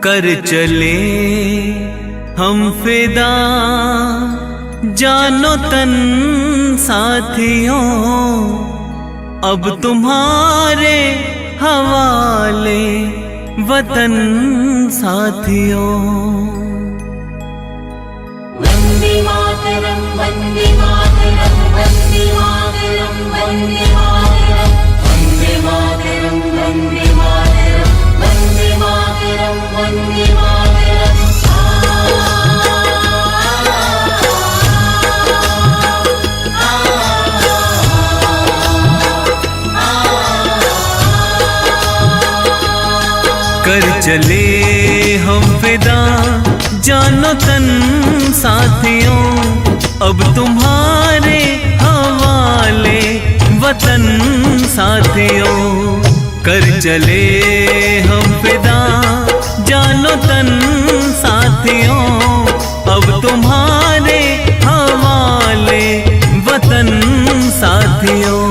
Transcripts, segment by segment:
कर चले हम फिदा जानो तन साथियों, अब तुम्हारे हवाले वतन साथियों। वंदे मातरम वंदे मातरम वंदे मातरम वंदे मातरम वंदे मातरम वंदे मातरम वंदे मातरम वंदे मातरम। कर चले हम फिदा जानो तन साथियों, अब तुम्हारे हवाले वतन साथियों। कर चले हम फिदा जानो तन साथियों, अब तुम्हारे हवाले वतन साथियों।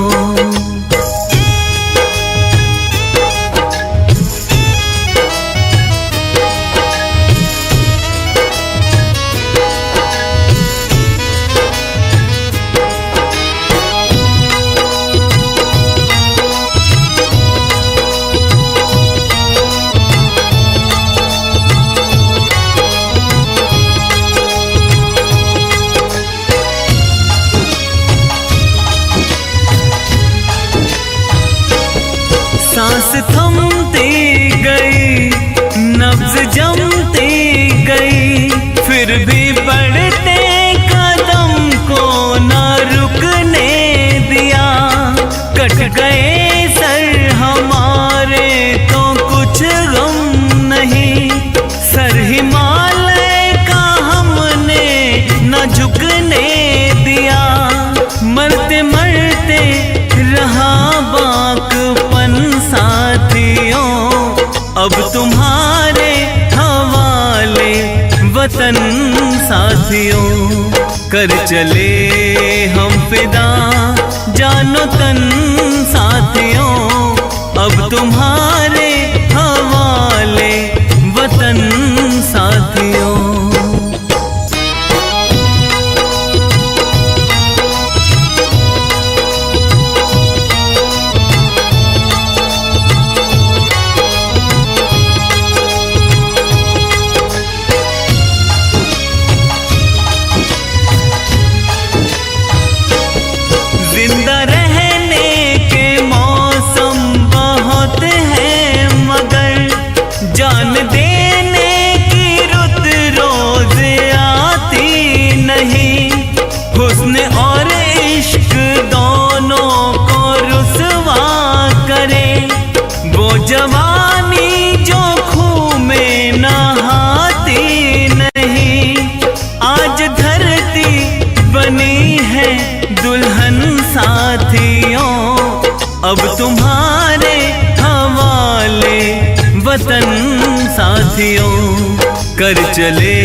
सांस थमती गई, नब्ज जमती गई, फिर भी बढ़ते कदम को न रुकने दिया। कट गए सर हमारे तो कुछ गम नहीं, सर हिमालय का हमने न झुकने दिया। मरते मरते रहा बाकपन साथियों, अब तुम्हारे हवाले वतन साथियों। कर चले हम फिदा जानो तन साथियों, अब तुम्हारे हवाले वतन साथियों। जिंदा रहने के मौसम बहुत हैं, मगर जान देने की रुत रोज आती नहीं। हुस्न और इश्क दोनों को रुसवा करे, वो जवानी जो खून में नहाती नहीं। आज धरती बनी है दुल्हन साथियों, अब तुम्हारे हवाले वतन साथियों। कर चले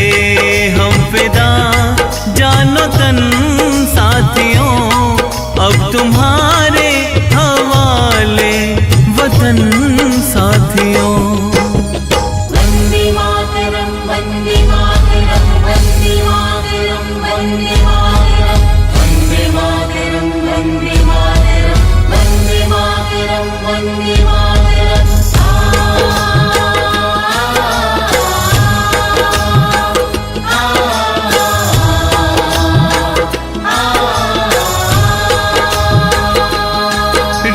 हम फिदा जानो तन साथियों, अब तुम्हारे हवाले वतन साथियों। वंदे मातरम वंदे मातरम वंदे मातरम वंदे मातरम वंदे मातरम वंदे मातरम वंदे मातरम वंदे मातरम।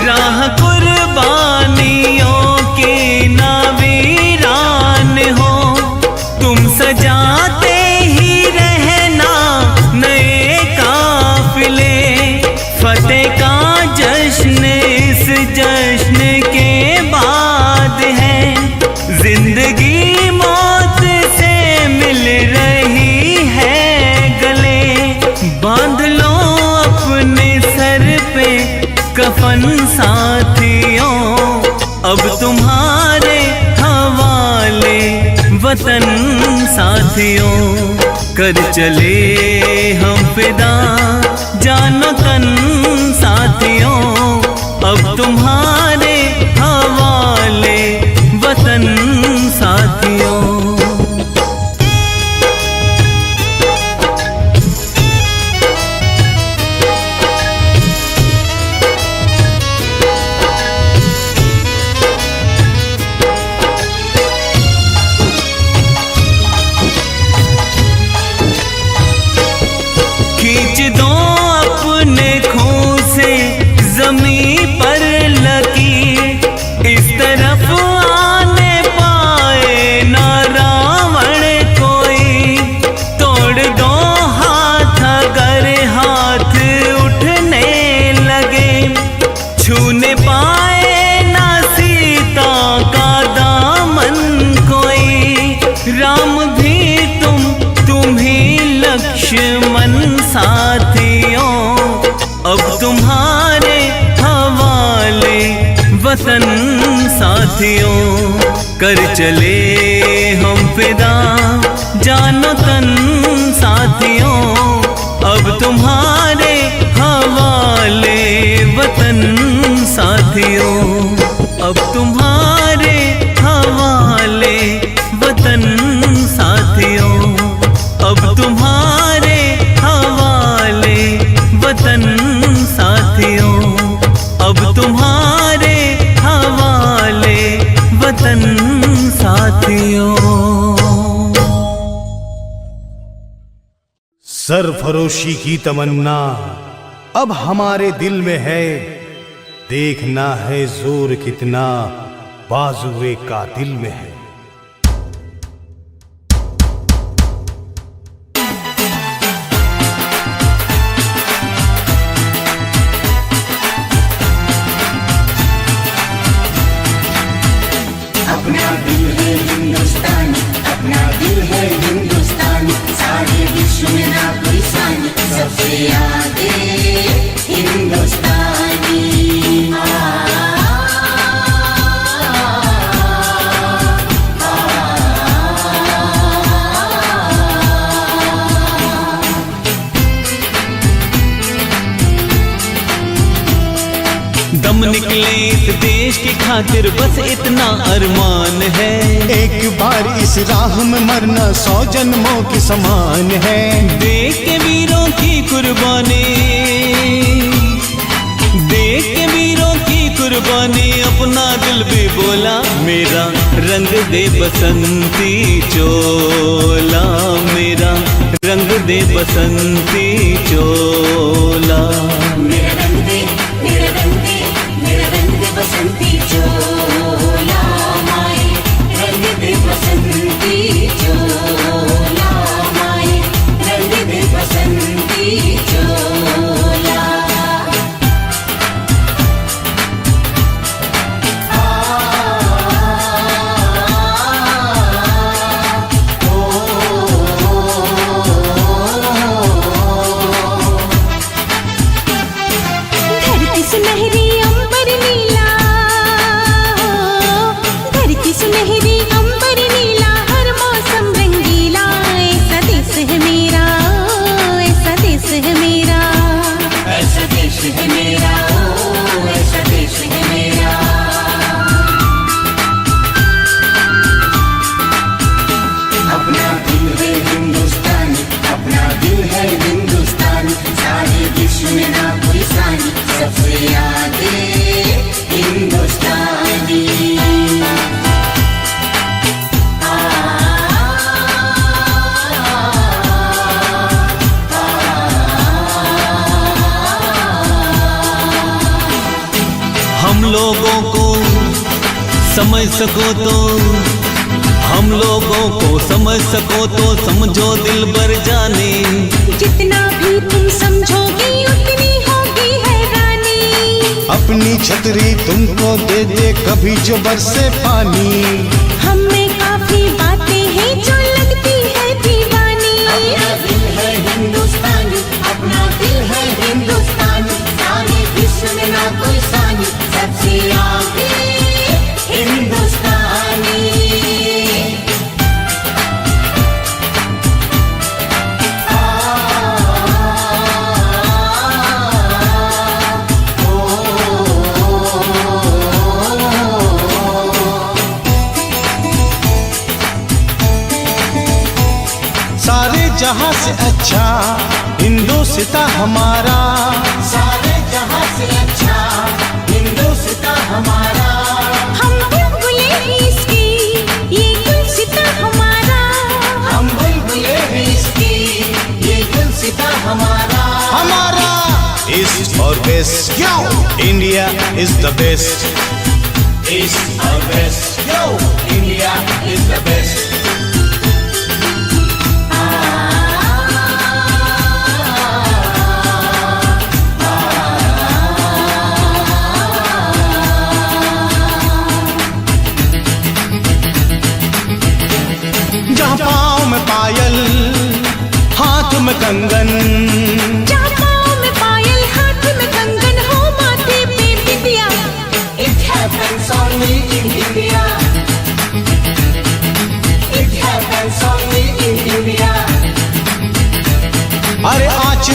राह कुर्बानियों की ना वीरान हो, तुम सजाते ही रहना नए काफिले। फतेह का जश्न इस जश्न के बाद है, जिंदगी मौत से मिल रही है गले। बांध लो अपने सर पे कफन साथियों, अब तुम्हारे हवाले वतन साथियों। कर चले हम फिदा जानो तन साथियों, अब तुम्हारे हवाले वतन साथियों। साथियों कर चले हम फिदा जानो तन साथियों, अब तुम्हारे हवाले वतन साथियों, अब तुम्हारे हवाले वतन साथियों, अब तुम्हारे हवाले वतन साथियों, अब तुम्हारे हवाले वतन साथियों। सरफरोशी की तमन्ना अब हमारे दिल में है, देखना है जोर कितना बाजुए का दिल में है। अपना दिल है हिंदुस्तान, अपना दिल है हिंदुस्तान, सारे विश्व में ना कोई सानी, सबसे आगे हिंदुस्तानी। दम निकले इस देश की खातिर बस इतना अरमान है, एक बार इस राह में मरना 100 जन्मों के समान है। देख के वीरों की कुर्बानी, देख के वीरों की कुर्बानी, अपना दिल भी बोला मेरा रंग दे बसंती चोला, मेरा रंग दे बसंती चोला। मेरा रंग दे, मेरा रंग दे, मेरा रंग दे बसंती चोला, माए रंग दे बसंती चोला, माए रंग दे बसंती चोला। धरती सुनहरी अंबर नीला, धरती सुनहरी अंबर नीला, हर मौसम रंगीला, ऐसा देश है मेरा, ऐसा देश है मेरा। ऐसा देश है मेरा, ओ ऐसा देश है मेरा। अपना दिल है हिंदुस्तान, अपना दिल है हिंदुस्तान, सारे विश्व में ना कोई सानी, सबसे आगे हिंदुस्तानी। हम लोगों को समझ सको तो, हम लोगों को समझ सको तो समझो दिल भर जाने, जितना भी तुम समझोगी उतनी होगी हैरानी। अपनी छतरी तुमको दे दे कभी जो बरसे पानी, हम में काफी बातें हैं जो लगती है दीवानी। अपना दिल है हिंदुस्तान, अपना दिल है हिंदुस्तान, सारे विश्व में ना कोई सानी, सबसे आगे हिंदुस्तानी। सारे जहां से अच्छा हिंदुस्तान हमारा, सारे जहां से अच्छा हिंदुस्तान हमारा। हम बुलबुले हैं इसकी, ये गुलसिता हमारा। हम बुलबुले हैं इसकी, ये गुलसिता हमारा। हमारा ईस्ट और west, yo India is the best, east और west, yo India is the best. जहाँ पाँव में पायल हाथ में कंगन, जहाँ पाँव में पायल हाथ में कंगन हो माथे पे बिंदिया। It happens only in India.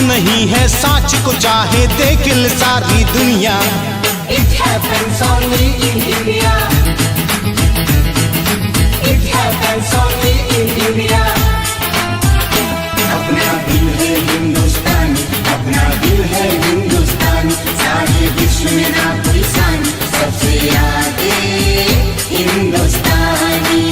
नहीं है साच को चाहे देखिल सारी दुनिया। It happens only in India. It happens only in India. अपना दिल है हिंदुस्तानी, अपना दिल है हिंदुस्तानी, सारे विश्व में ना कोई सानी, सबसे आगे हिंदुस्तानी।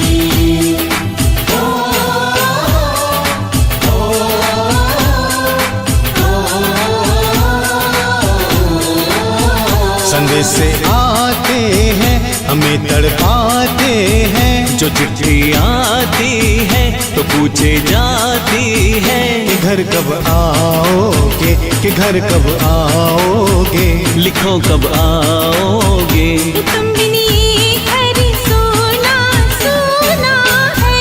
संदेश से आते हैं हमें तड़पाते हैं, जो चिट्ठी आती है तो पूछे जाती है कि घर कब आओगे, कि घर कब आओगे, लिखो कब आओगे। तुम बिन ये घर सोना सोना है।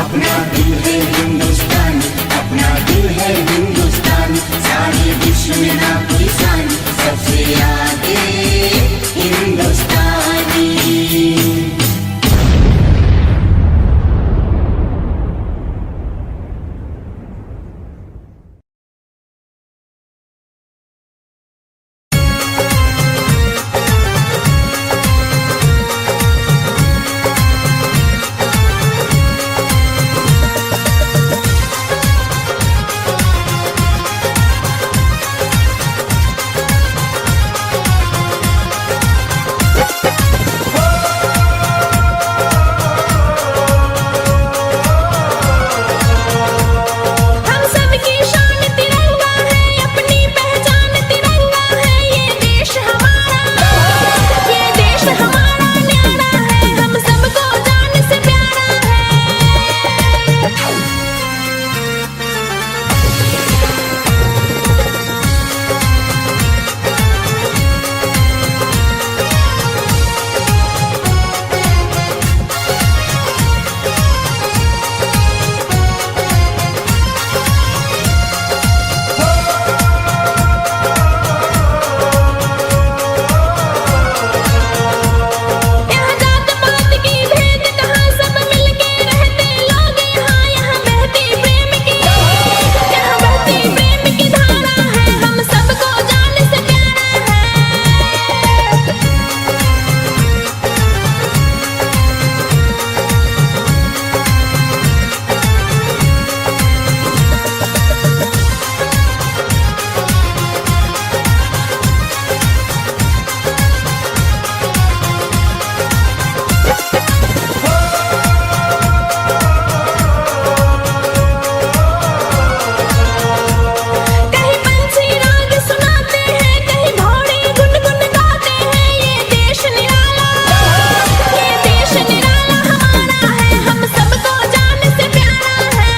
अपना दिल है हिंदुस्तानी, अपना दिल है हिंदुस्तानी, सारे विश्व में ना कोई सानी, सबसे आगे हिंदुस्तानी। हम सबकी शान तिरंगा है, अपनी पहचान तिरंगा है, ये देश हमारा न्यारा है, हम सबको जान से प्यारा है। यहाँ जात पात की भेद कहाँ, सब मिलके रहते लोग यहाँ, यहाँ बहती प्रेम की धारा है, हम सबको जान से प्यारा है। कहीं पंछी राग सुनाते हैं, कहीं घोड़े गुनगुन गाते हैं, ये देश निराला हमारा है, हम सबको जान से प्यारा है।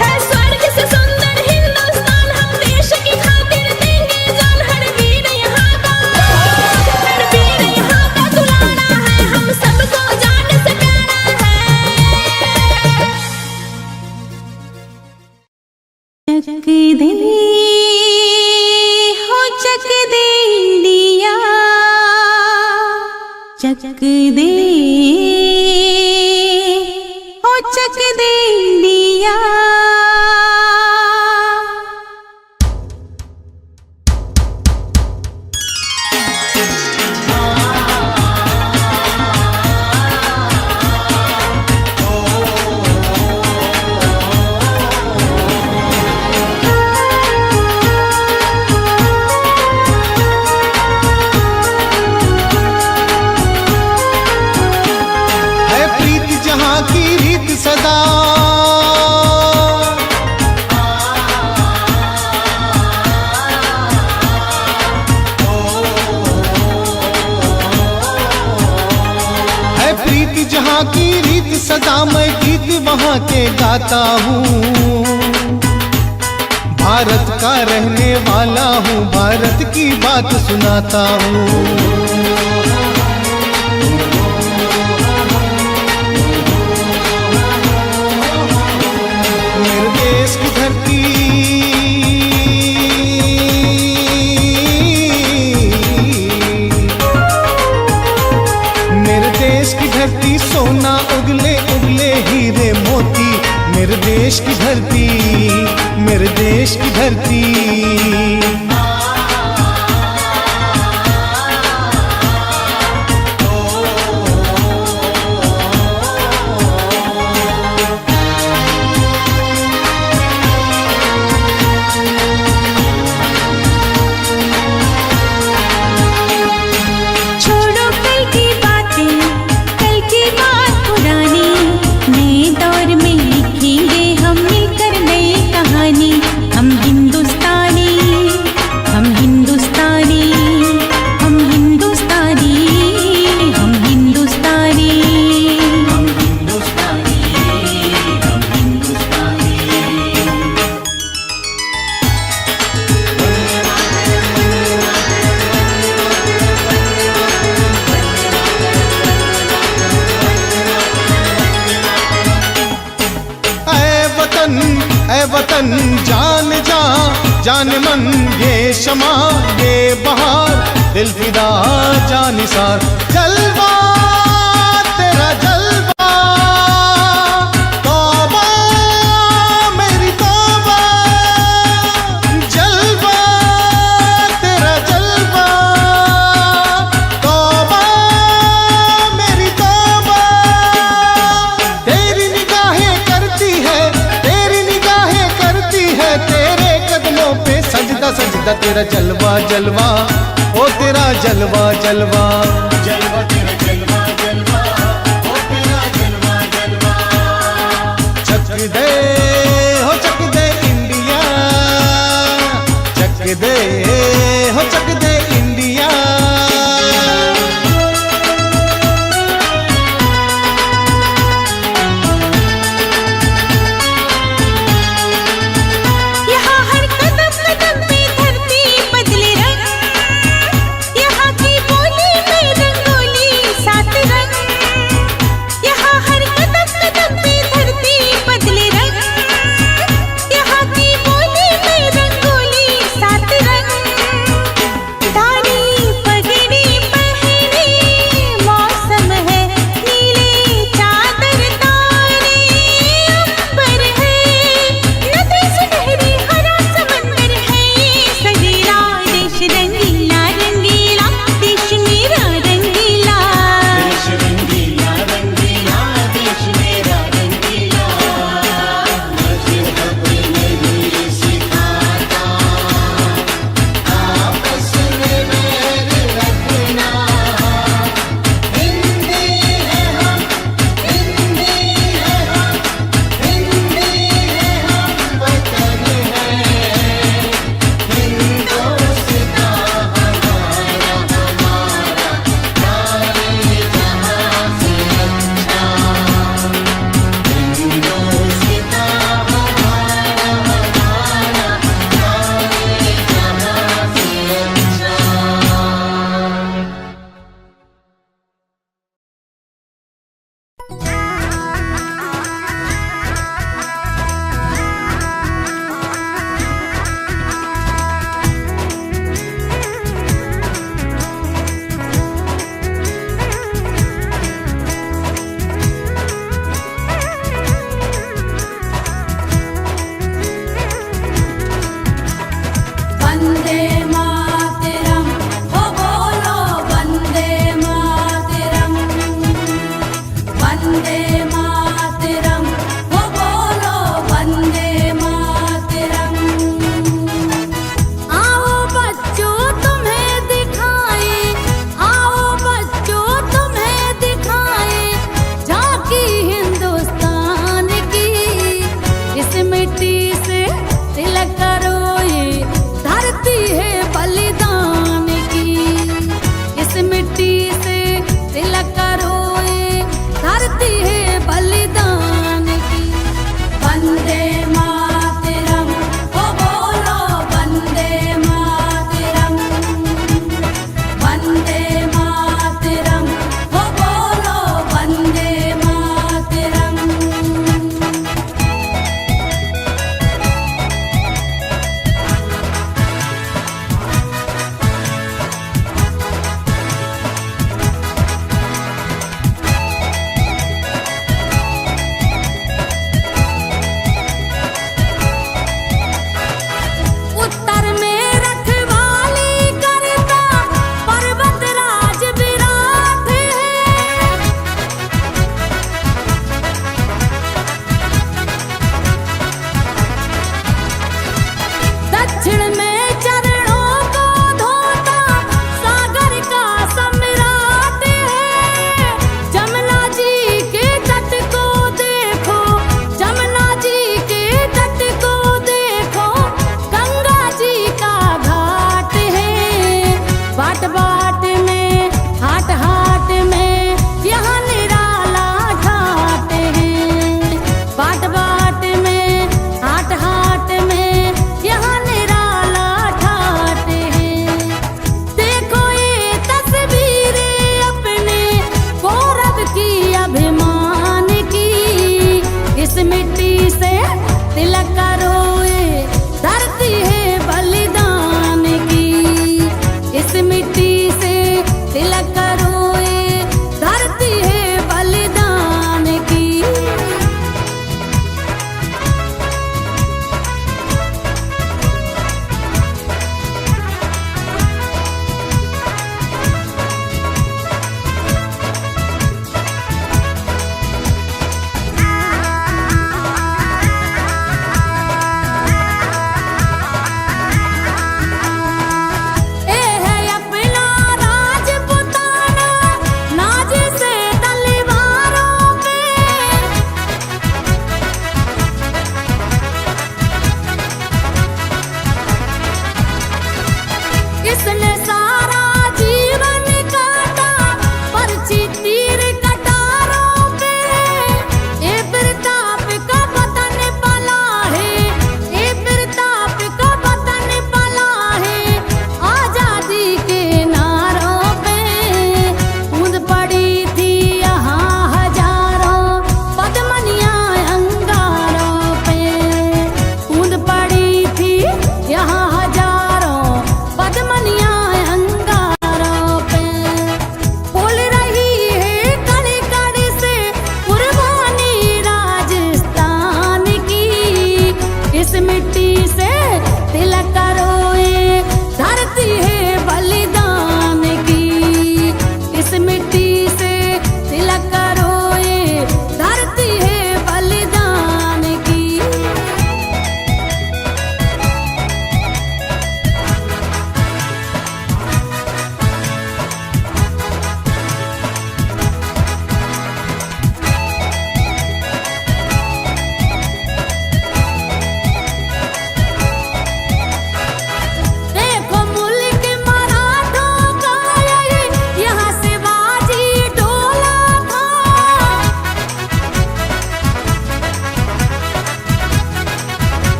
है स्वर्ग से सुंदर हिंदुस्तान, हम देश की खातिर देंगे जान, हर वीर यहाँ का दुलारा है, हम सबको जान से प्यारा है। चक दे हो चक दे इंडिया, चक दे हो चक दे इंडिया। सदा मैं गीत वहाँ के गाता हूँ। भारत का रहने वाला हूँ, भारत की बात सुनाता हूँ। मेरे देश की धरती सोना उगले उगले हीरे मोती। मेरे देश की धरती, मेरे देश की धरती। वतन जान जा जान मन, ये शमा ये बहार, दिल फिदा जानिसार। जलवा तेरा जलवा, तौबा मेरी तौबा। जलवा तेरा जलवा, तौबा मेरी तौबा। तेरी निगाहें करती है, तेरी निगाहें करती है, तेरे कदमों पे सजदा सजदा। तेरा जलवा जलवा, ओ तेरा जलवा जलवा। जलवा तेरा जलवा जलवा, ओ तेरा जलवा जलवा। चक दे हो चक दे इंडिया, चक दे हो चक दे इंडिया। यहाँ हर कदम कदम पे धरती बदले रंग, यहाँ की बोली में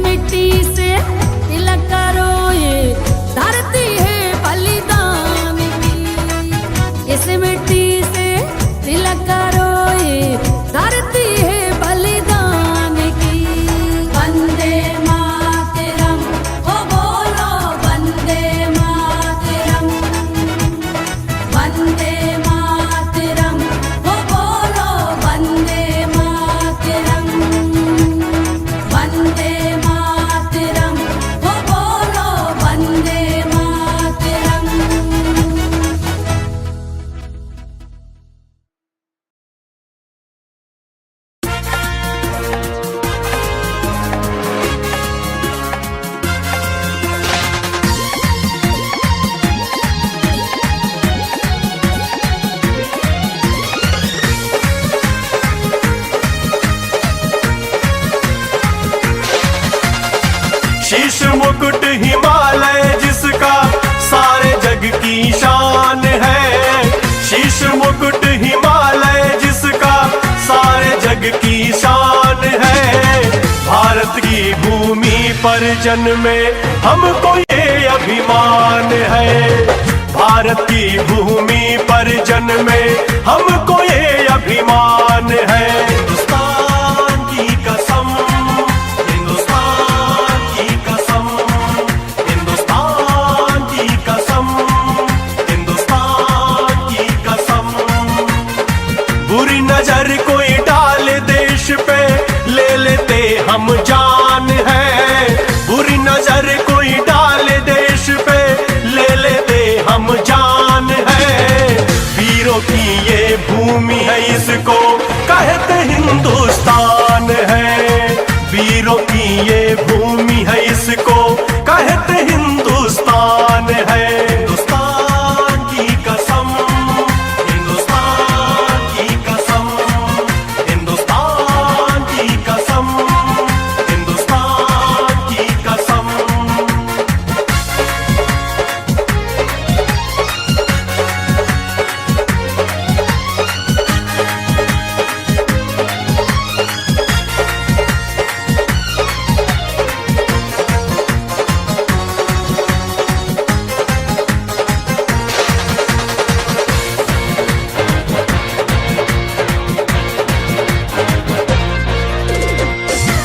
मिट्टी से तिलक करो, ये धरती है बलिदान की। इस मिट्टी से तिलक करो, ये धरती है बलिदान की। वंदे मातरम, ओ बोलो वंदे मातरम। वंदे मातरम, ओ बोलो वंदे मातरम। वंदे मातरम, ओ बोलो वंदे मातरम। शीश मुकुट हिमालय जिसका सारे जग की शान है। शीश मुकुट हिमालय जिसका सारे जग की शान है। भारत की भूमि पर जन्मे हमको ये अभिमान है। भारत की भूमि पर जन्मे हमको ये अभिमान है। हिंदुस्तान की कसम, हिंदुस्तान की कसम, हिंदुस्तान की कसम, हिंदुस्तान की कसम। बुरी नजर कोई डाल देश पे ले लेते हम जान है। बुरी नजर कोई डाल देश पे ले लेते हम जान है। वीरों की ये भूमि है, इसको कहते हिंदुस्तान है। वीरों की ये भूमि है, इसको कहते हिंदुस्तान है। हिंदुस्तान की कसम, हिंदुस्तान की कसम, हिंदुस्तान की कसम, हिंदुस्तान की कसम।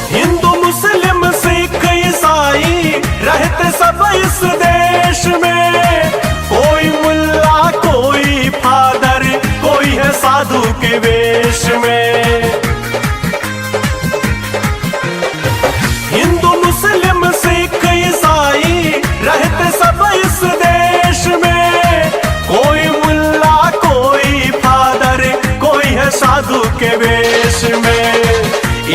हिंदू मुस्लिम सिख ईसाई रहते सब इस देश में। कोई मुल्ला कोई फादर, कोई है साधु के वेश में। हिंदू मुस्लिम सिख ईसाई रहते सब इस देश में। कोई मुल्ला कोई फादर, कोई है साधु के वेश में।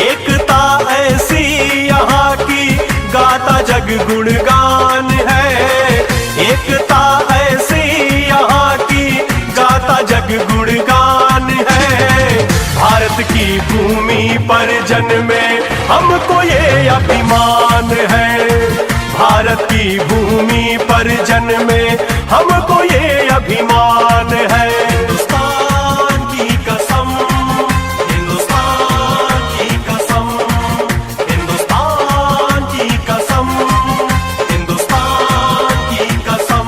एकता ऐसी यहाँ की गाता जग गुणगान है। एकता ऐसी यहाँ की गाता जग गुणगान है। भारत की भूमि पर जन्मे हमको ये अभिमान है। भारत की भूमि पर जन्मे हमको ये अभिमान है। हिंदुस्तान की कसम, हिंदुस्तान की कसम, हिंदुस्तान की कसम, हिंदुस्तान की कसम।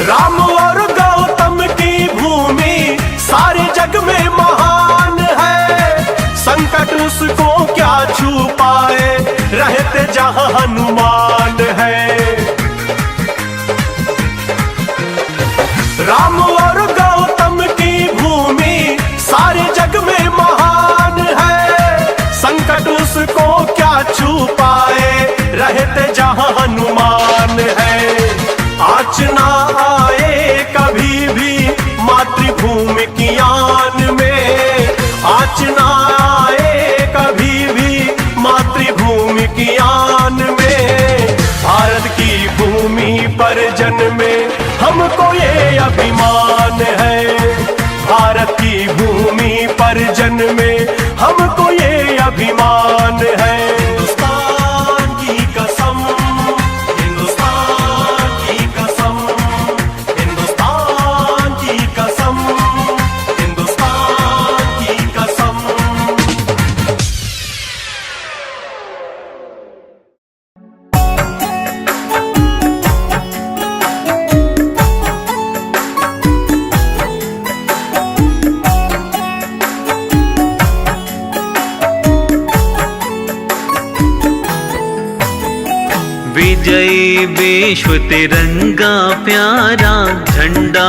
राम और गौतम की भूमि सारे जग में महान है। संकट उसको क्या छू पाए, रहते जहां हनुमान है। राम और गौतम की भूमि सारे जग में महान है। संकट उसको क्या छू पाए, रहते जहां हनुमान है। आँच ना आए कभी भी मातृभूमि की आन में। आँच ना आए कभी भी मातृभूमि की आन में। भारत की भूमि पर जन्मे हमको ये अभिमान है। भारत की भूमि पर हर जन में हमको ये अभिमान है। हिंदुस्तान की कसम, हिंदुस्तान की कसम, हिंदुस्तान की कसम, हिंदुस्तान की कसम। विजयी विश्व तिरंगा प्यारा, झंडा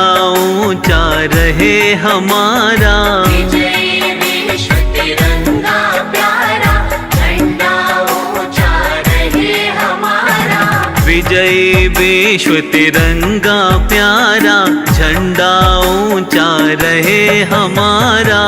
ऊंचा रहे हमारा। विजयी विश्व तिरंगा प्यारा, झंडा ऊंचा रहे हमारा। विजयी विश्व तिरंगा प्यारा, झंडा ऊंचा रहे हमारा।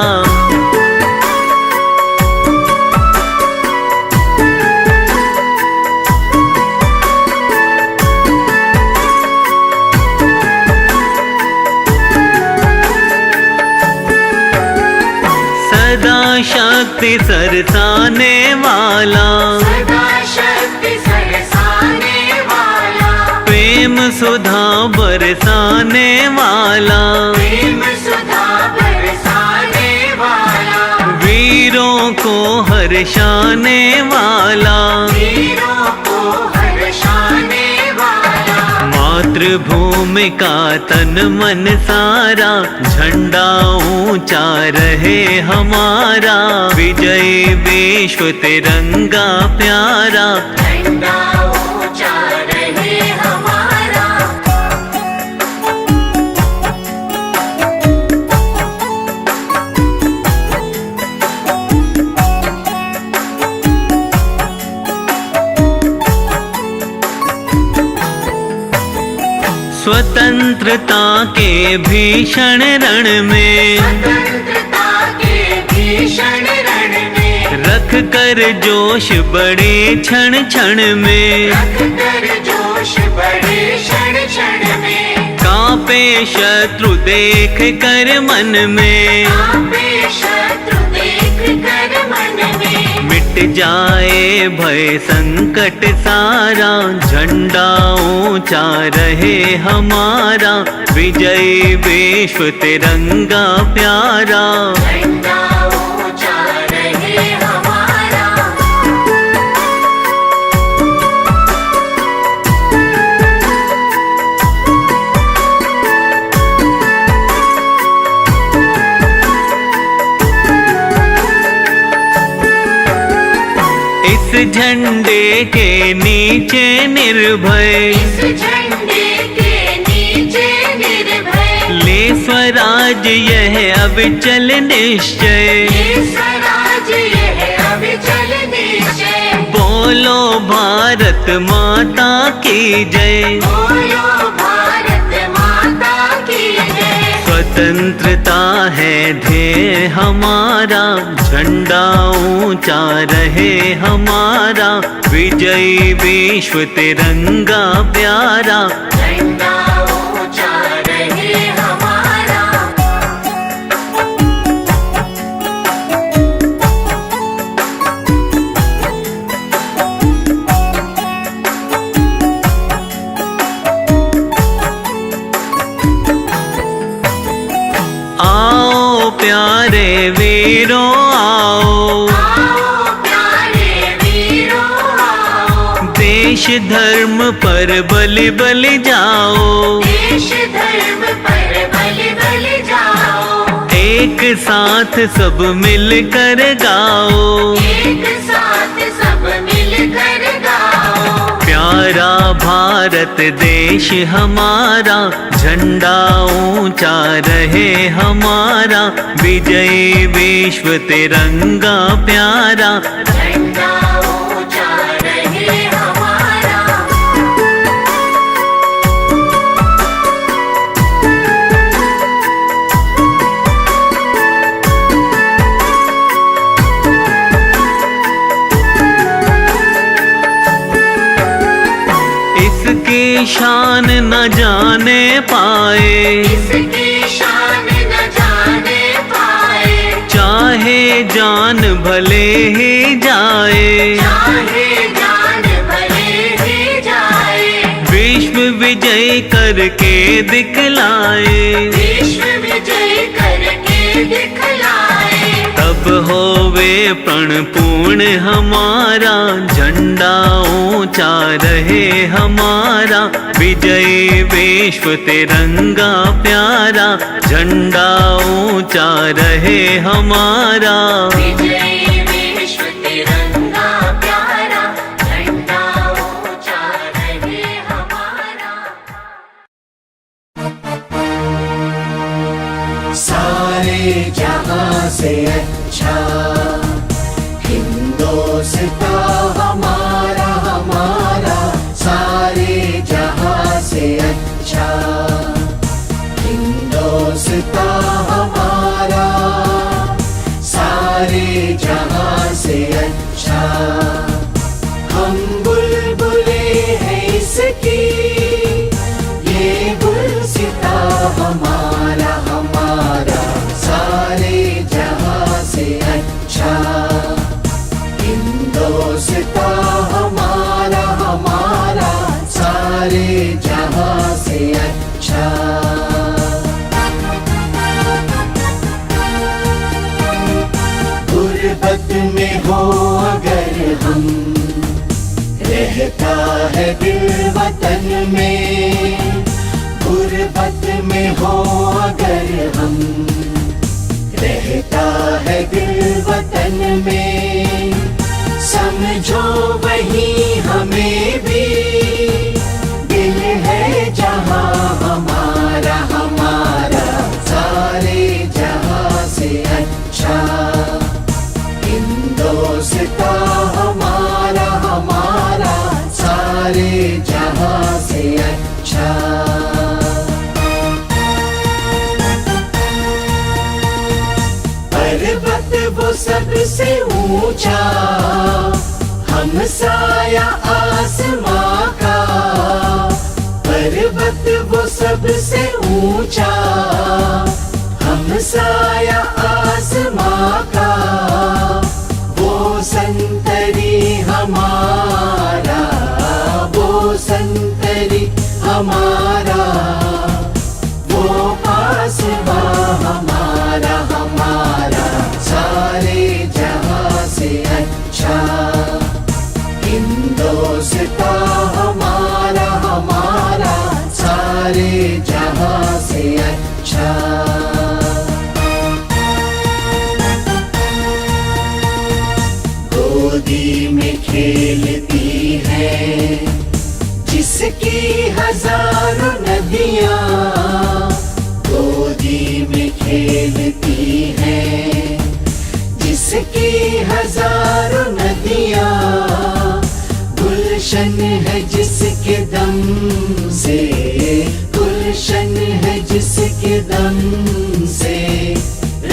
सदा शक्ति सरसाने वाला, सदा शक्ति सरसाने वाला, प्रेम सुधा बरसाने वाला, प्रेम सुधा बरसाने वाला, वीरों को हर्षाने वाला, वीरों को हर्षाने वाला। मातृभूमि का तन मन सारा, झंडा ऊंचा रहे हमारा। विजयी विश्व तिरंगा प्यारा, झंडा ऊंचा रहे हमारा। स्वतंत्रता के भीषण रण में, स्वतंत्रता के भीषण रण में, रख कर जोश बड़े क्षण क्षण में, रख कर जोश बड़े क्षण क्षण में। कांपे शत्रु देख कर मन में, कांपे शत्रु देख कर मन में। मिट जाए भय संकट सारा, झंडा ऊंचा रहे हमारा। विजयी विश्व तिरंगा प्यारा, झंडा ऊंचा रहे हमारा। इस झंडे के नीचे निर्भय, इस झंडे के नीचे निर्भय, ले स्वराज यह अविचल निश्चय। ये स्वराज यह अविचल निश्चय। बोलो भारत माता की जय, बोलो भारत माता की जय। स्वतंत्रता है ध्येय हमारा, झंडा ऊंचा रहे हमारा। विजयी विश्व तिरंगा प्यारा, झंडा ऊंचा रहे हमारा। आओ प्यारे वीरों आओ, आओ प्यारे वीरों आओ, देश धर्म पर बलि बलि जाओ। देश धर्म पर बलि बलि जाओ। एक साथ सब मिल कर गाओ, एक साथ सब मिलकर गाओ। प्यारा भारत देश हमारा, झंडा ऊंचा रहे हमारा। विजयी विश्व तिरंगा प्यारा, झंडा ऊंचा रहे हमारा। इसकी शान न जाने पाए, इसकी शान न जाने पाए। चाहे जान भले ही जाए, चाहे जान भले ही जाए, विश्व विजय करके दिखलाए, विश्व विजय करके दिखलाए। तब होवे प्रण पूर्ण हमारा, झंडा ऊंचा रहे हमारा, विजय विश्व तिरंगा प्यारा, झंडा ऊंचा रहे हमारा। विजय विश्व तिरंगा प्यारा, झंडा ऊंचा रहे हमारा। सारे जहां से अच्छा हिंदुस्तान हमारा, हमारा सारे जहां से अच्छा हिंदुस्तान हमारा, सारे जहां से अच्छा। हम बुलबुले हैं इसकी, ये गुलसिता हमारा, हमारा सारे जहां से अच्छा हिंदुस्तान हमारा, हमारा सारे जहां से अच्छा। गुर्बत में हो अगर हम, रहता है दिल वतन में, गुर्बत में हो अगर हम, रहता है दिल वतन में, समझो वही हमें भी दिल है जहां हमारा, हमारा सारे जहां से अच्छा हिंदुस्तान हमारा, हमारा सारे जहां से अच्छा। पर्वत वो सबसे ऊंचा, हम साया आसमां का, पर्वत वो सबसे ऊंचा, हम साया आसमां का, वो संतरी हमारा, वो संतरी हमारा, वो पासबा हमारा, हमारा सारे जहां से अच्छा हिंदुस्तान हमारा, हमारा सारे जहां से अच्छा। गोदी में खेलती है जिसकी हजारों नदियां, गोदी में खेलती है जिसकी हजारों नदियां, गुलशन है जिसके दम से, गुलशन है जिसके दम से,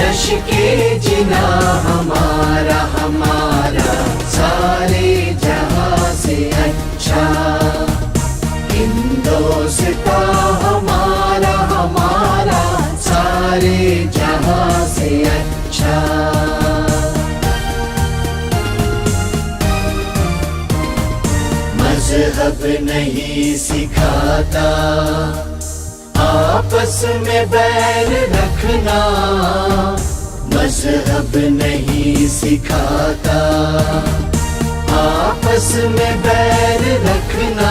रश के जिना हमारा, हमारा सारे जहां से अच्छा हिंदुस्तान हमारा, हमारा सारे जहां से अच्छा। मजहब नहीं सिखाता आपस में बैर रखना, मजहब नहीं सिखाता आपस में बैर रखना।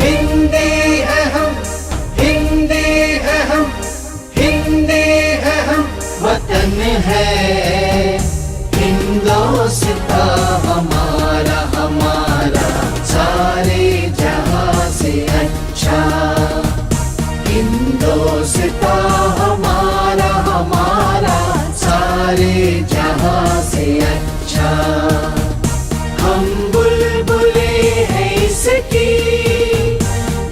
हिंदी है हम, हिंदी है हम, हिंदी है हम, वतन है हिंदुस्तान हमारा, हमारा सारे जहां से अच्छा हिंदुस्तान हमारा, हमारा सारे जहां से अच्छा। हम बुलबुले हैं इसकी,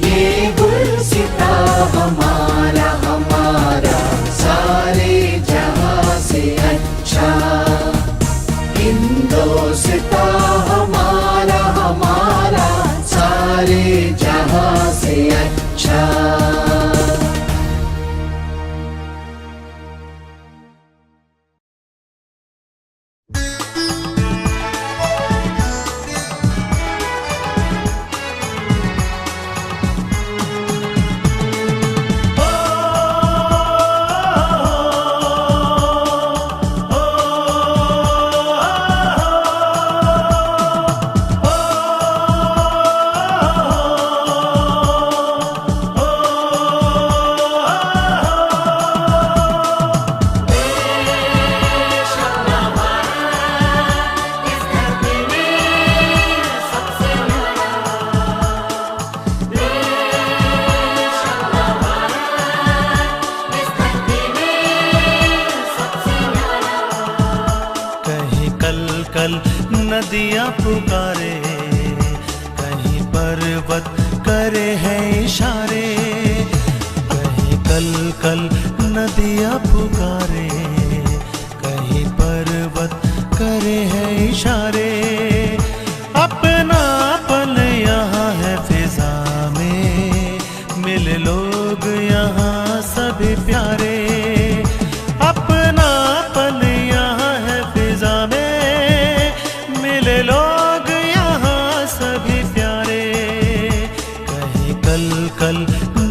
ये गुलसिता हमारा, हमारा सारे जहां से अच्छा हिंदुस्तान हमारा, हमारा सारे जहां से अच्छा। कल नदियाँ पुकारे, कहीं पर्वत करे हैं इशारे, कहीं कल कल नदियाँ पुकारे, कहीं पर्वत करे हैं इशारे। अपना पल यहाँ है फिजा में, मिले लोग यहाँ सभी प्यारे। अपना पल यहाँ है फिजा में, मिले लोग यहाँ सभी प्यारे। कहीं कल कल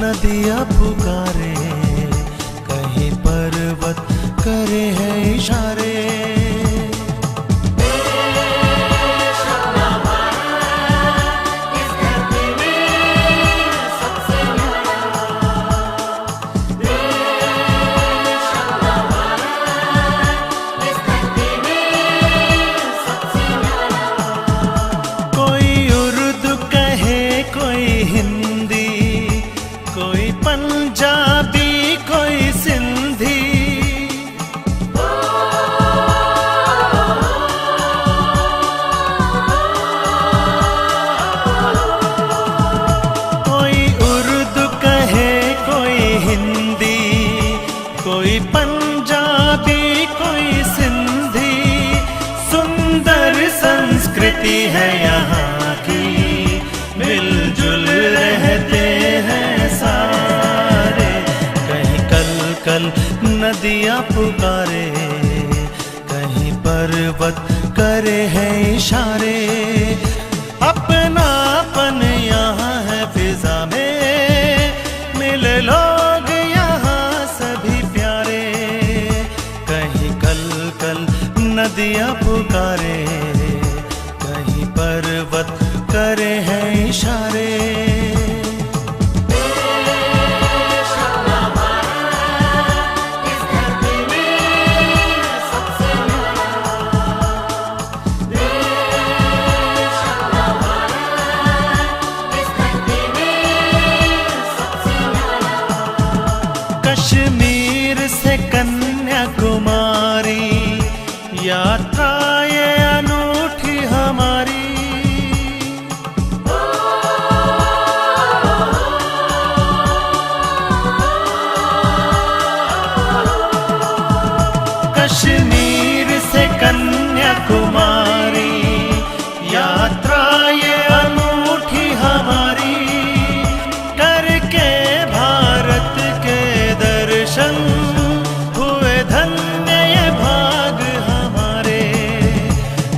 नदियाँ पुकारे, कहीं पर्वत करे हैं इशारे। पंजाबी कोई सिंधी, कोई उर्दू कहे कोई हिंदी, कोई पंजाबी कोई सिंधी। सुंदर संस्कृति है यहाँ की, मिलजुल रहते हैं सारे। कहीं कल कल नदियाँ पुकारे, कहीं पर्वत करे हैं इशारे। अपनापन यहाँ है फिजा में, मिले लोग यहाँ सभी प्यारे। कहीं कल कल नदियाँ पुकारे, कहीं पर्वत करे हैं इशारे। कश्मीर से कन्याकुमारी, यात्रा ये अनूठी हमारी। कश्मीर से कन्याकुमारी, यात्रा ये अनूठी हमारी। करके भारत के दर्शन, हुए धन्य ये भाग हमारे।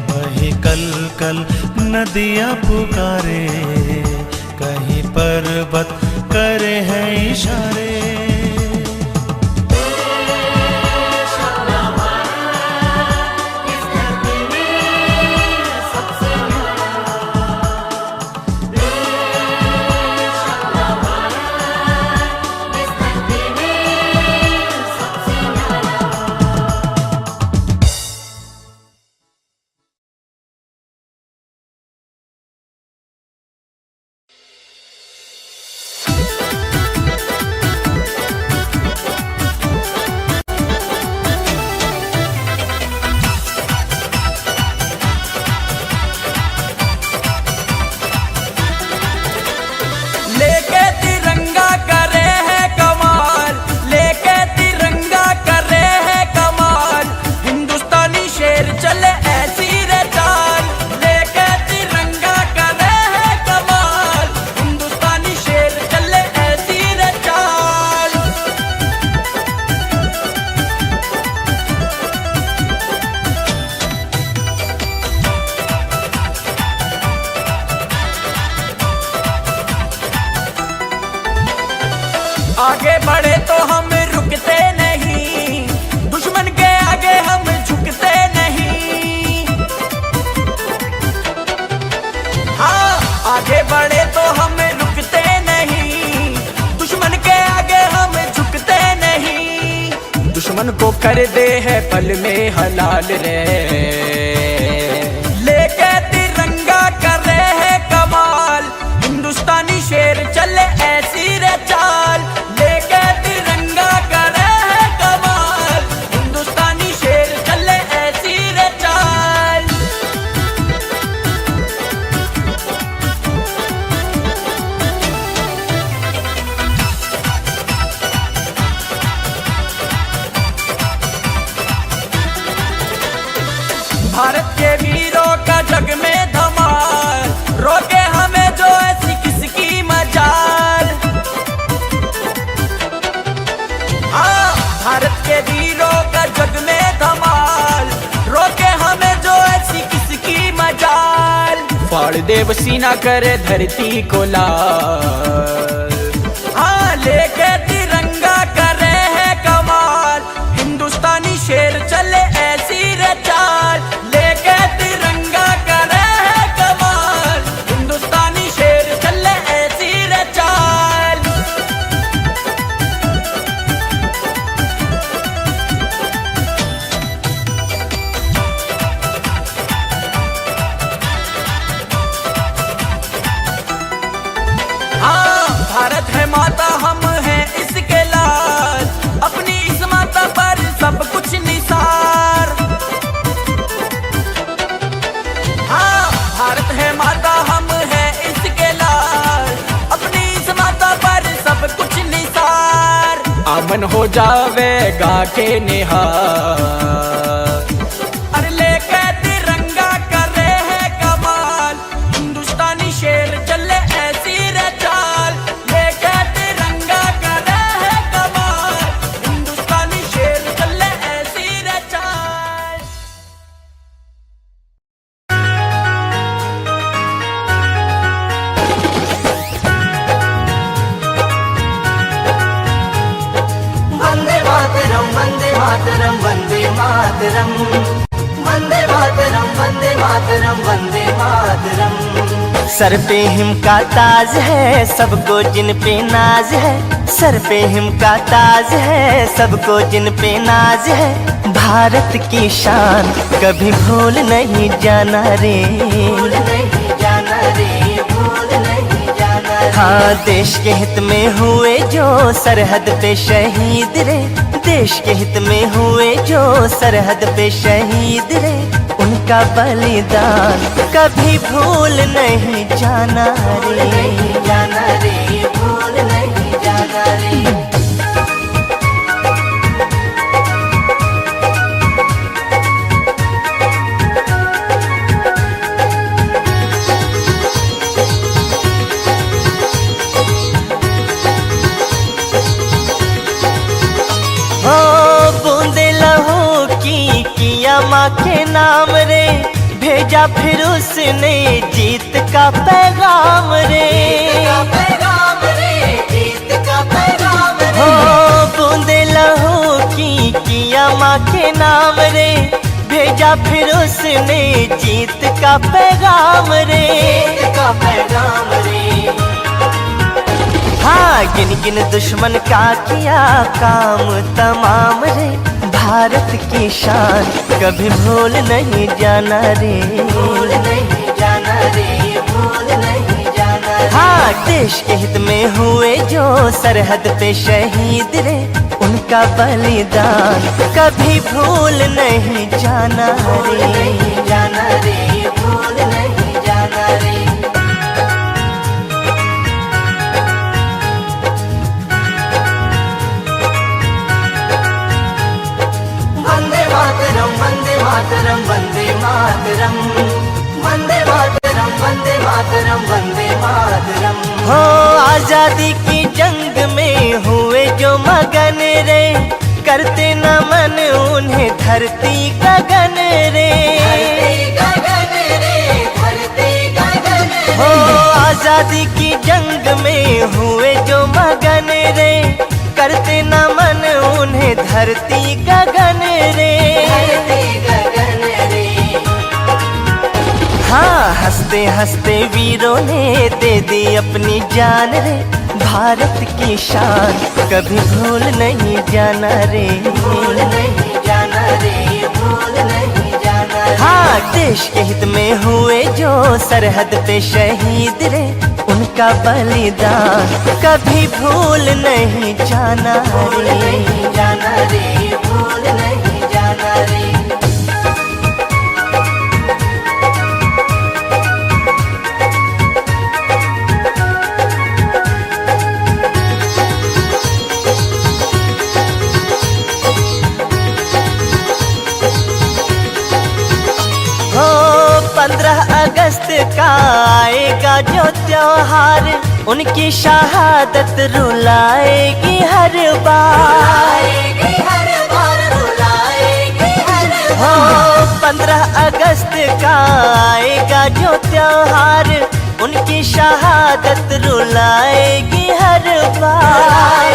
वही कल कल नदियाँ पुकारे, कहीं पर्वत करे हैं इशारे। आगे बढ़े तो हम रुकते नहीं, दुश्मन के आगे हम झुकते नहीं। हाँ, आगे बढ़े तो हम रुकते नहीं, दुश्मन के आगे हम झुकते नहीं। दुश्मन को कर दे है पल में हलाल रे, लेके तिरंगा कर रहे हैं कमाल। हिंदुस्तानी शेर चले ऐसी रे चाल, लेके तिरंगा कर रहे हैं कमाल। हिंदुस्तानी शेर चले ऐसी रे चाल। भारत के वीरों का जग में धमाल, रोके हमें जो ऐसी किसकी मजाल। हाँ, भारत के वीरों का जग में धमाल, रोके हमें जो ऐसी किसकी मजाल। फाड़ देव सीना करे धरती को लाल, हाँ लेके तिरंगा करे है कमाल। हिंदुस्तानी शेर चले ऐसी रे चाल, लेके तिरंगा करे है कमाल। हिंदुस्तानी शेर चले ऐसी रे चाल। हाँ, भारत है माता, हम हैं इसके लाल, अपनी इस माता पर सब कुछ निसार। हाँ, भारत है माता, हम हैं इसके लाल, अपनी इस माता पर सब कुछ निसार। अमन हो जावेगा के निहार, अरे लेके तिरंगा करे है कमाल। हिंदुस्तानी शेर चले ऐसी रे चाल, लेके तिरंगा करे है कमाल। हिंदुस्तानी शेर चले ऐसी रे चाल। Vande Mataram Vande Mataram Vande Mataram Vande Mataram Vande Mataram Vande Mataram. Sir pay him का ताज है, सबको जिन पे नाज है। सर पे हिम का ताज है, सबको जिन पे नाज है। भारत की शान कभी भूल नहीं जाना रे, भूल नहीं जाना रे, भूल नहीं जाना रे। हाँ, देश के हित में हुए जो सरहद पे शहीद रे, देश के हित में हुए जो सरहद पे शहीद रे। उनका बलिदान कभी भूल नहीं जाना रे, नहीं जाना रे, भूल नहीं जाना रे। हो बूंदे लहू की किया माँ के नाम रे, भेजा फिर उसने जीत का पैगाम रे। पैगाम रे, जीत का पैगाम रे। हो बूंदे लहू की किया माँ के नाम रे, भेजा फिर उसने जीत का पैगाम रे। जीत का पैगाम रे। हाँ, गिन गिन दुश्मन का किया काम तमाम रे। भारत की शान कभी भूल नहीं जाना रे, भूल नहीं जाना रे, भूल नहीं जाना रे। हाँ, देश के हित में हुए जो सरहद पे शहीद रे। उनका बलिदान कभी भूल नहीं जाना भूल रे। नहीं जाना रे, भूल नहीं जाना रे। वंदे मातरम वंदे मातरम वंदे मातरम वंदे मातरम वंदे मातरम वंदे मातरम। हो आजादी की जंग में हुए जो मगन रे, करते नमन उन्हें धरती गगन रे। धरती गगन रे, धरती गगन रे। हो आजादी की जंग में हुए जो मगन रे, करते नमन उन्हें धरती गगन रे। धरती गगन रे। हाँ, हंसते हंसते वीरों ने दे दी अपनी जान रे। भारत की शान कभी भूल नहीं जाना रे, भूल नहीं जाना रे, भूल नहीं जाना रे। हाँ, देश के हित में हुए जो सरहद पे शहीद रे। उनका बलिदान कभी भूल नहीं जाना भूल रे। नहीं जाना रे, भूल नहीं जाना रे। 15 अगस्त का आएगा जो त्योहार, उनकी शहादत रुलाएगी हर बार। हो 15 अगस्त का आएगा जो त्योहार, उनकी शहादत रुलाएगी हर बार।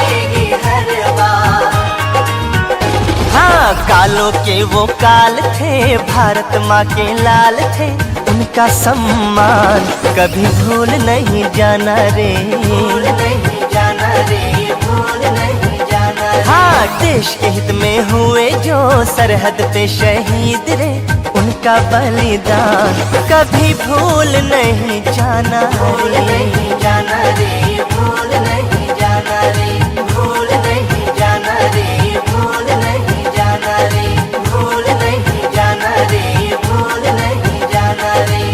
हाँ, कालों के वो काल थे, भारत माँ के लाल थे, उनका सम्मान कभी भूल नहीं जाना रे, भूल नहीं जाना रे, भूल नहीं जाना रे। हाँ, देश के हित में हुए जो सरहद पे शहीद रे, उनका बलिदान कभी भूल नहीं जाना रे, भूल नहीं जाना रे, भूल नहीं जाना रे, भूल नहीं जाना रे, भूल नहीं जाना रे, भूल नहीं जाना रे, भूल नहीं जाना रे।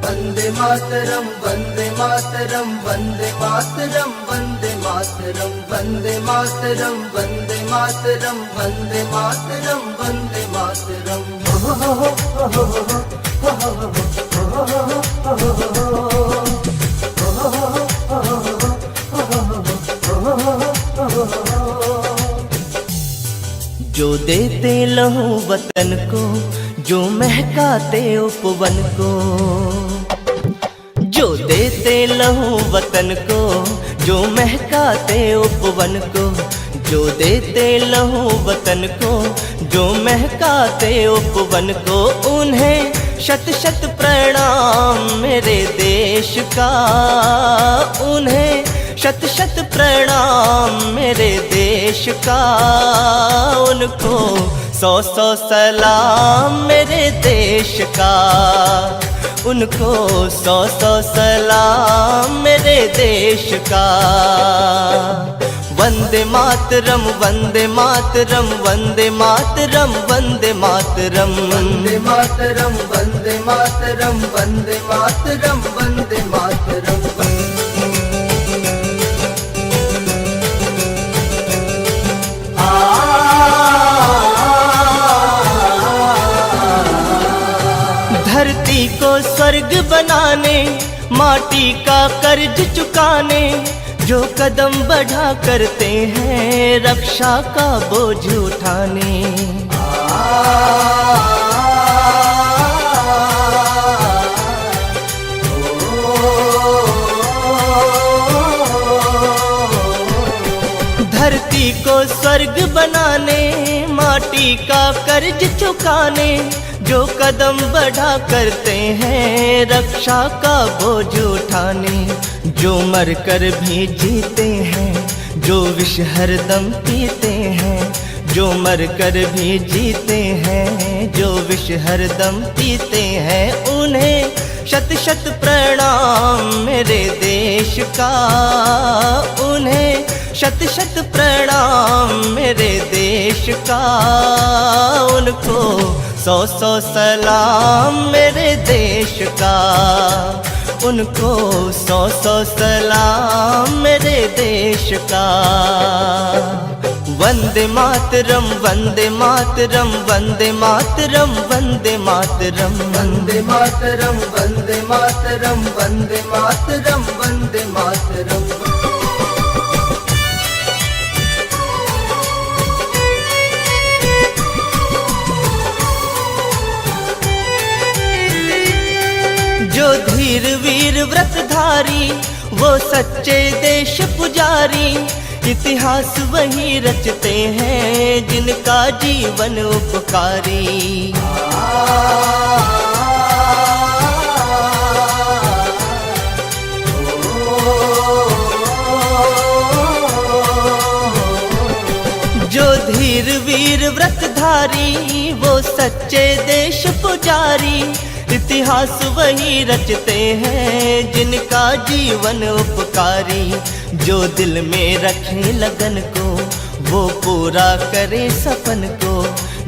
वंदे मातरम, वंदे मातरम, वंदे मातरम, वंदे मातरम, वंदे मातरम, वंदे मातरम, वंदे मातरम, वंदे मातरम। जो देते लहू वतन को, जो महकाते उपवन को, जो देते लहू वतन को, जो महकाते उपवन को, जो देते लहू वतन को, जो महकाते उपवन को, उन्हें शत शत प्रणाम मेरे देश का, उन्हें शत शत प्रणाम मेरे देश का, उनको 100 सलाम मेरे देश का, उनको 100 सलाम मेरे देश का। वंदे मातरम, वंदे मातरम, वंदे मातरम, वंदे मातरम, वंदे मातरम, वंदे मातरम, वंदे मातरम, वंदे मातरम। धरती को स्वर्ग बनाने, माटी का कर्ज चुकाने, जो कदम बढ़ा करते हैं रक्षा का बोझ उठाने। धरती को स्वर्ग बनाने, माटी का कर्ज चुकाने, जो कदम बढ़ा करते हैं रक्षा का बोझ उठाने, जो मर कर भी जीते हैं, जो विष हरदम पीते हैं, जो मर कर भी जीते हैं, जो विष हरदम पीते हैं, उन्हें शत शत प्रणाम मेरे देश का, उन्हें शत शत प्रणाम मेरे देश का, उनको 100 सलाम मेरे देश का, उनको 100 सलाम मेरे देश का। वंदे मातरम, वंदे मातरम, वंदे मातरम, वंदे मातरम, वंदे मातरम, वंदे मातरम, वंदे मातरम, वंदे मातरम। जो धीर वीर व्रतधारी, वो सच्चे देश पुजारी, इतिहास वही रचते हैं जिनका जीवन उपकारी। जो धीर वीर व्रतधारी, वो सच्चे देश पुजारी, इतिहास वही रचते हैं जिनका जीवन उपकारी। जो दिल में रखे लगन को, वो पूरा करे सपन को,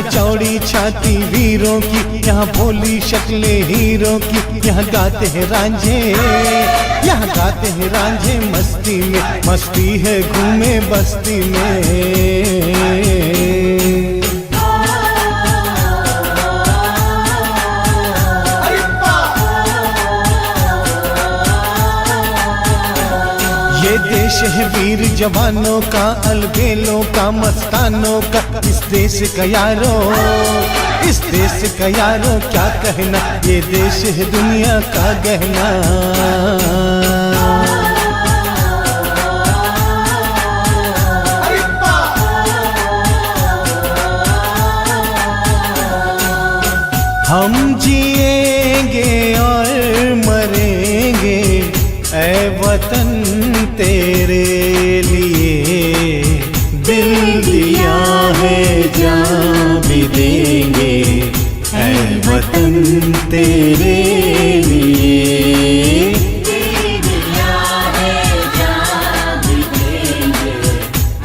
यहाँ चौड़ी छाती वीरों की, यहाँ भोली शक्लें हीरों की, यहाँ गाते हैं रांझे, यहाँ गाते हैं रांझे मस्ती में, मस्ती है घूमे बस्ती में। ये देश है वीर जवानों का, अलबेलों का, मस्तानों का, इस देश का यारो, इस देश का यारो क्या कहना, ये देश है दुनिया का गहना। हम जिएंगे और मरेंगे ऐ वतन तेरे लिए, दिल दिया है जान भी देंगे ऐ वतन तेरे लिए। दिल दिया है जान भी देंगे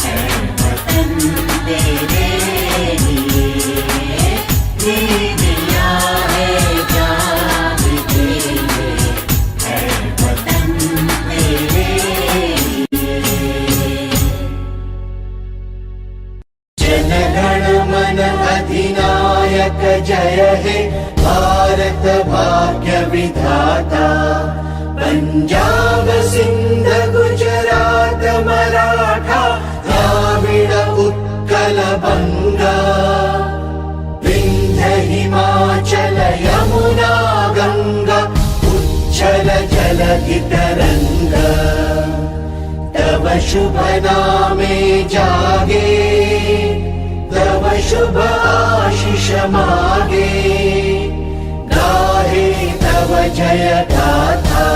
ऐ वतन तेरे लिए, दिल दिया है जान भी देंगे ऐ वतन तेरे लिए। जनगण मन अधिनायक जय हे भारत भाग्य विधाता, पंजाब सिंध गुजरात मराठा द्राविड़ उत्कल बंगा, विंध्य हिमाचल यमुना गंगा उच्छल जलधि तरंगा, तव शुभ नामे जागे, तव शुभ आशीष मागे, गाहे तव जय गाथा,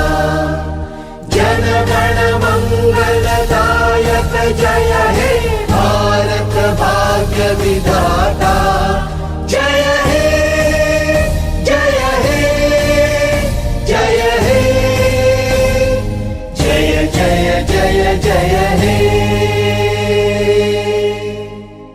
जन गण मंगलदायक जय हे भारत भाग्य विधाता, जय हे जय हे जय हे, जय जय जय जय हे।